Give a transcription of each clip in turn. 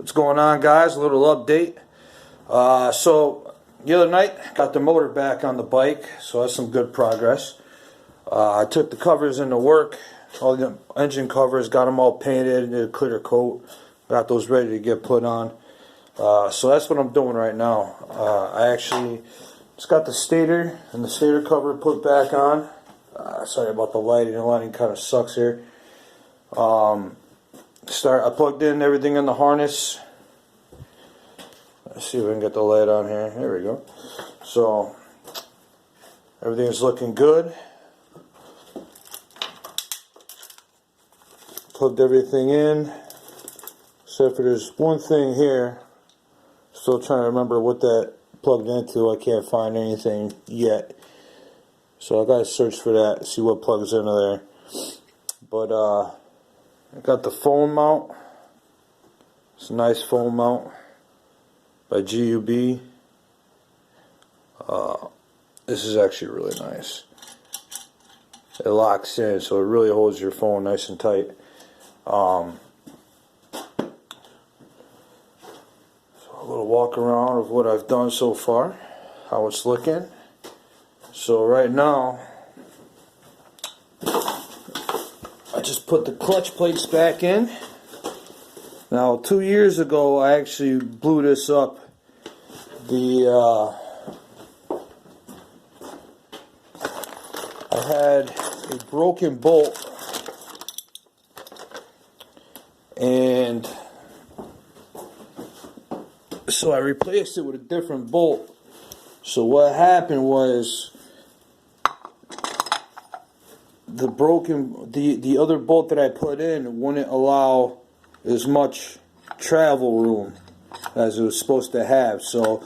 What's going on, guys? A little update. So the other night got the motor back on the bike, so that's some good progress. I took the covers into work, all the engine covers, got them all painted, did a clear coat, got those ready to get put on. So that's what I'm doing right now. I actually just got the stator and the stator cover put back on. Sorry about the lighting. The lighting kind of sucks here. I plugged in everything in the harness. Let's see if we can get the light on here. There we go. So everything's looking good. Plugged everything in, except for there's one thing here. Still trying to remember what that plugged into. I can't find anything yet, so I gotta search for that, see what plugs into there. But I got the phone mount. It's a nice phone mount by GUB. This is actually really nice. It locks in, so it really holds your phone nice and tight. So a little walk around of what I've done so far, how it's looking. So right now, I just put the clutch plates back in. Now 2 years ago I actually blew this up. I had a broken bolt, and so I replaced it with a different bolt. So what happened was the other bolt that I put in wouldn't allow as much travel room as it was supposed to have. So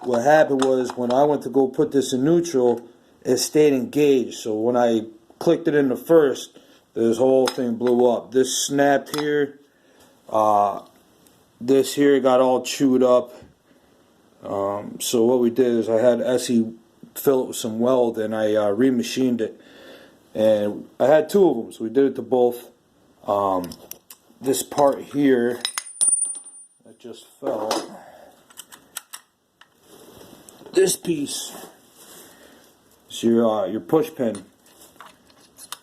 what happened was, when I went to go put this in neutral, it stayed engaged. So when I clicked it into first, this whole thing blew up. This snapped here. This here got all chewed up. So what we did is I had Essie fill it with some weld, and I remachined it. And I had two of them, so we did it to both. This part here that just fell, this piece is your push pin,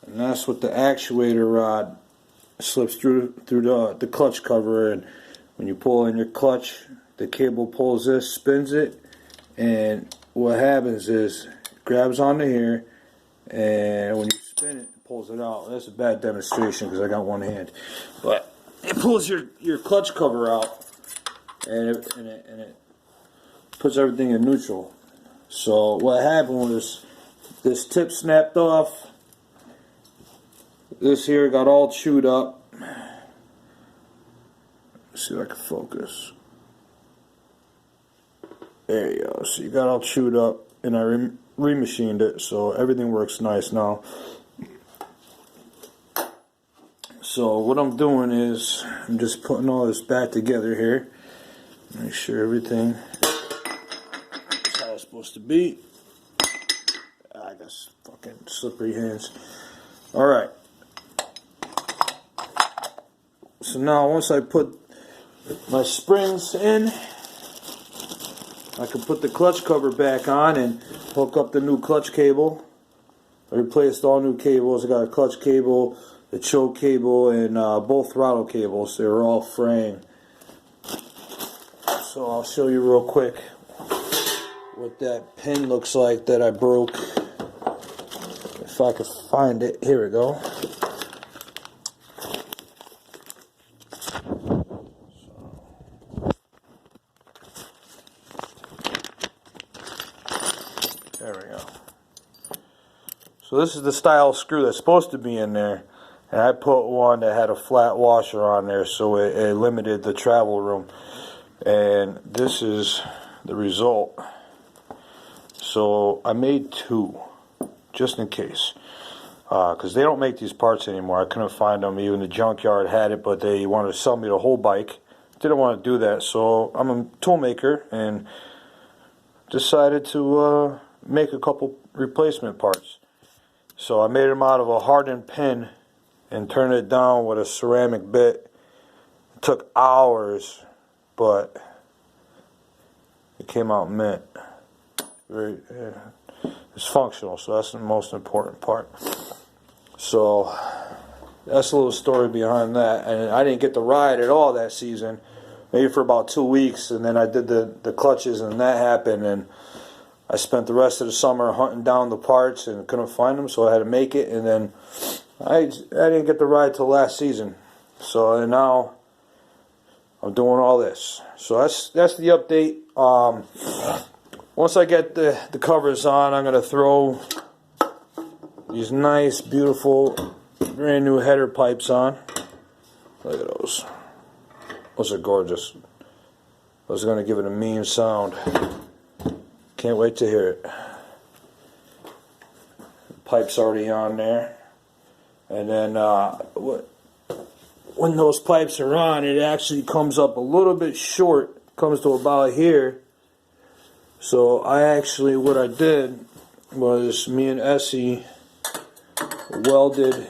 and that's what the actuator rod slips through the clutch cover. And when you pull in your clutch, the cable pulls this, spins it, and what happens is it grabs onto here, and when you spin it, it pulls it out. That's a bad demonstration because I got one hand, but it pulls your clutch cover out, and it puts everything in neutral. So what happened was, this tip snapped off. This here got all chewed up. Let's see if I can focus. There you go. So you got all chewed up, and I remachined it, so everything works nice now. So what I'm doing is, I'm just putting all this back together here. Make sure everything is how it's supposed to be. I got fucking slippery hands. Alright. So now once I put my springs in, I can put the clutch cover back on and hook up the new clutch cable. I replaced all new cables. I got a clutch cable, the choke cable, and both throttle cables. They were all fraying. So I'll show you real quick what that pin looks like that I broke. If I could find it. Here we go. There we go. So this is the style screw that's supposed to be in there, and I put one that had a flat washer on there, so it limited the travel room. And this is the result. So I made two, just in case, because they don't make these parts anymore. I couldn't find them. Even the junkyard had it, but they wanted to sell me the whole bike. Didn't want to do that, so I'm a tool maker and decided to make a couple replacement parts. So I made them out of a hardened pin and turned it down with a ceramic bit. It took hours but it came out mint. Very, it's functional, so that's the most important part. So that's a little story behind that. And I didn't get to ride at all that season, maybe for about 2 weeks, and then I did the clutches, and that happened, and I spent the rest of the summer hunting down the parts and couldn't find them, so I had to make it, and then I didn't get to ride till last season. So and now I'm doing all this. So that's the update. Once I get the covers on, I'm gonna throw these nice, beautiful, brand new header pipes on. Look at those. Those are gorgeous. Those are gonna give it a mean sound. Can't wait to hear it. The pipe's already on there. And then when those pipes are on, it actually comes up a little bit short. Comes to about here. So what I did was me and Essie welded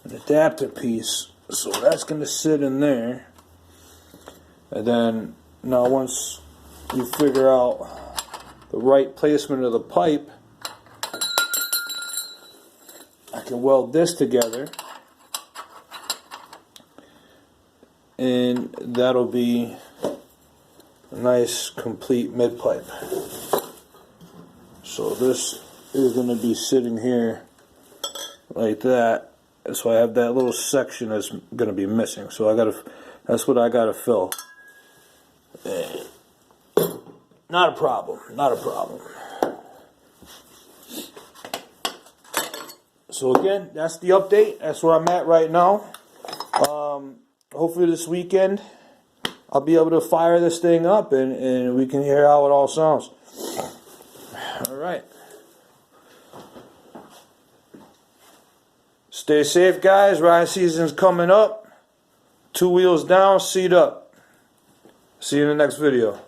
an adapter piece. So that's going to sit in there. And then now once you figure out the right placement of the pipe, I can weld this together, and that'll be a nice complete mid pipe. So this is going to be sitting here like that. So I have that little section that's going to be missing. So that's what I got to fill. Not a problem. Not a problem. So again, that's the update. That's where I'm at right now. Hopefully this weekend I'll be able to fire this thing up and we can hear how it all sounds. Alright. Stay safe, guys. Riding season's coming up. 2 wheels down, seat up. See you in the next video.